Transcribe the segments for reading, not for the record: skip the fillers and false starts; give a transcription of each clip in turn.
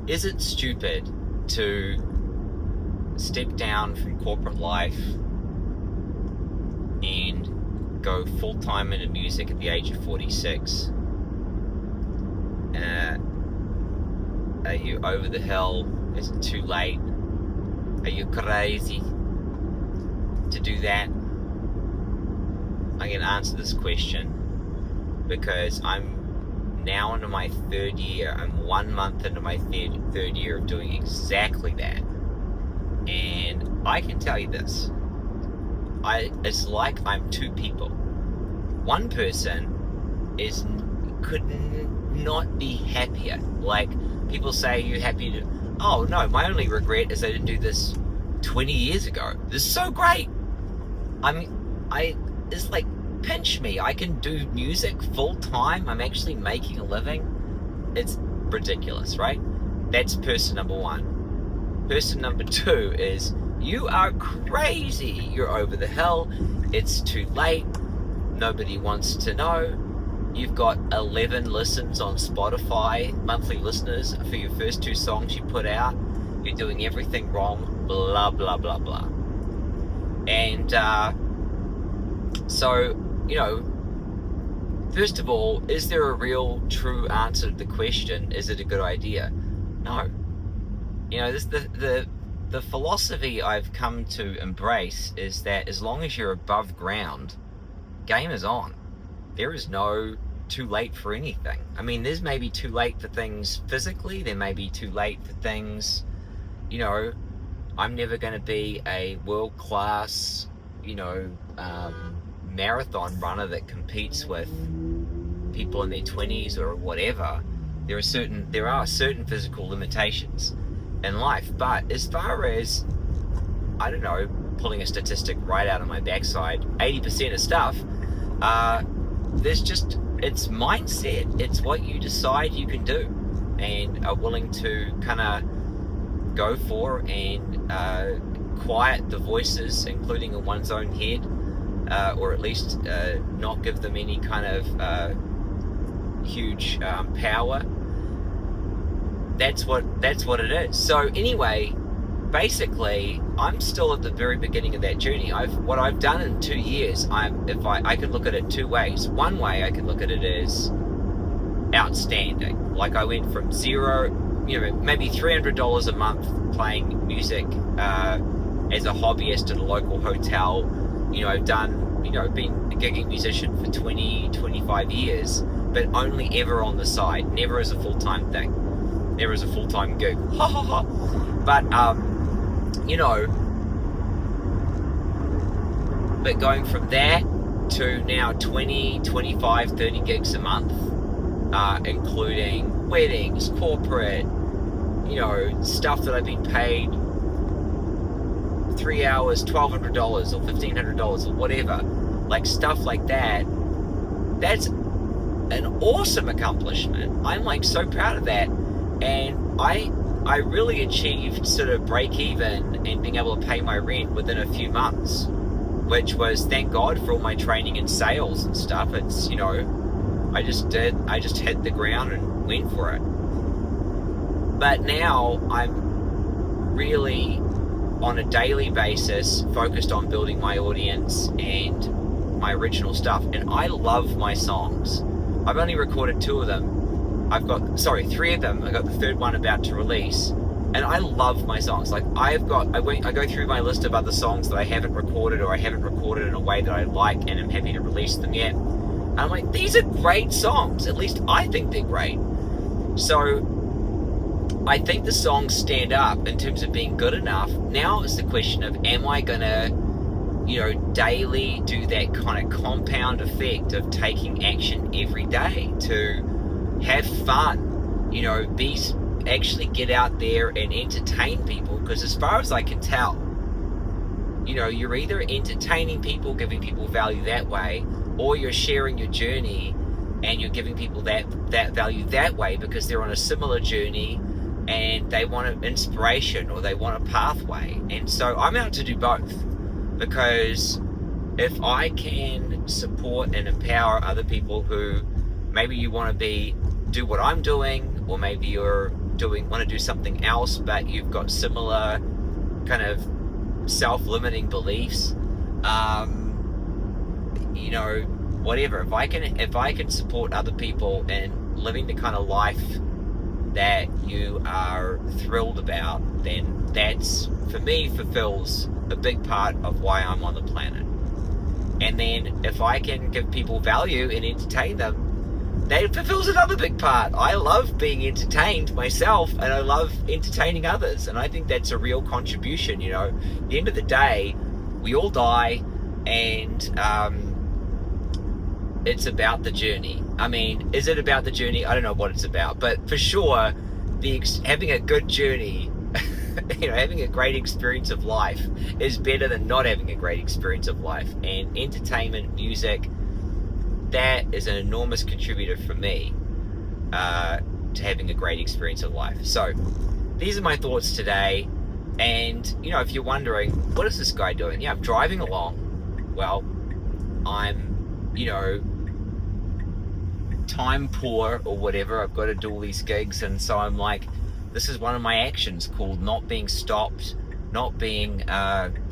is it stupid to step down from corporate life and go full-time into music at the age of 46? Are you over the hill? Is it too late? Are you crazy to do that? I'm going to answer this question because I'm now into my third year. I'm 1 month into my third year of doing exactly that. And I can tell you this. It's like I'm two people. One person could not be happier. Like, people say, you're happy to... Oh, no, my only regret is I didn't do this 20 years ago. This is so great. It's like, pinch me. I can do music full time. I'm actually making a living. It's ridiculous, right? That's person number one. Person number two is, you are crazy. You're over the hill. It's too late. Nobody wants to know. You've got 11 listens on Spotify, monthly listeners for your first 2 songs you put out. You're doing everything wrong, blah, blah, blah, blah. And so, first of all, is there a real, true answer to the question, is it a good idea? No. The philosophy I've come to embrace is that as long as you're above ground, game is on. There is no too late for anything. I mean, there's maybe too late for things physically. There may be too late for things, I'm never going to be a world-class, marathon runner that competes with people in their 20s or whatever. There are certain physical limitations in life. But as far as, I don't know, pulling a statistic right out of my backside, 80% of stuff, it's mindset. It's what you decide you can do and are willing to kind of go for and quiet the voices, including in one's own head, or at least not give them any kind of huge power. That's what it is. So anyway, basically, I'm still at the very beginning of that journey. What I've done in 2 years, I could look at it 2 ways. One way I could look at it as outstanding. Like, I went from zero, maybe $300 a month playing music as a hobbyist at a local hotel. I've done, been a gigging musician for 20, 25 years, but only ever on the side, never as a full-time thing. Never as a full-time gig. Ha ha ha. But, but going from that to now 20, 25, 30 gigs a month, including weddings, corporate, stuff that I've been paid 3 hours, $1,200 or $1,500 or whatever, like stuff like that, that's an awesome accomplishment. I'm like so proud of that. And I really achieved sort of break even and being able to pay my rent within a few months, which was, thank God for all my training in sales and stuff. It's, I just hit the ground and went for it. But now I'm really on a daily basis focused on building my audience and my original stuff. And I love my songs. I've only recorded 2 of them. 3 of them. I got the 3rd one about to release, and I love my songs. Like, I go through my list of other songs that I haven't recorded, or I haven't recorded in a way that I like and I'm happy to release them yet. And I'm like, these are great songs. At least I think they're great. So I think the songs stand up in terms of being good enough. Now it's the question of, am I gonna, daily do that kind of compound effect of taking action every day to have fun, actually get out there and entertain people. Because as far as I can tell, you're either entertaining people, giving people value that way, or you're sharing your journey and you're giving people that value that way because they're on a similar journey and they want an inspiration or they want a pathway. And so I'm out to do both, because if I can support and empower other people who maybe you want to do what I'm doing, or maybe you're want to do something else, but you've got similar kind of self-limiting beliefs. You know, whatever. If I can support other people in living the kind of life that you are thrilled about, then that's, for me, fulfills a big part of why I'm on the planet. And then if I can give people value and entertain them, that fulfills another big part. I love being entertained myself, and I love entertaining others, and I think that's a real contribution. You know, at the end of the day, we all die, and it's about the journey. I mean, is it about the journey? I don't know what it's about, but for sure, having a good journey, you know, having a great experience of life is better than not having a great experience of life. And entertainment, music, that is an enormous contributor for me to having a great experience of life. So these are my thoughts today. And, you know, if you're wondering, what is this guy doing? Yeah, I'm driving along. Well, I'm, you know, time poor or whatever. I've got to do all these gigs, and so I'm like, this is one of my actions called not being stopped, not being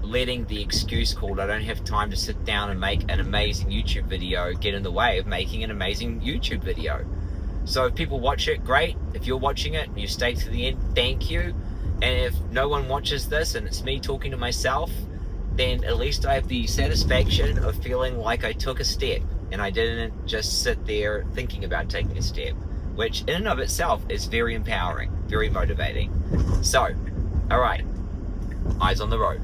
letting the excuse called I don't have time to sit down and make an amazing YouTube video get in the way of making an amazing YouTube video. So if people watch it, great. If you're watching it and you stay to the end, thank you. And if no one watches this and it's me talking to myself, then at least I have the satisfaction of feeling like I took a step and I didn't just sit there thinking about taking a step, which in and of itself is very empowering, very motivating. So, all right, eyes on the road.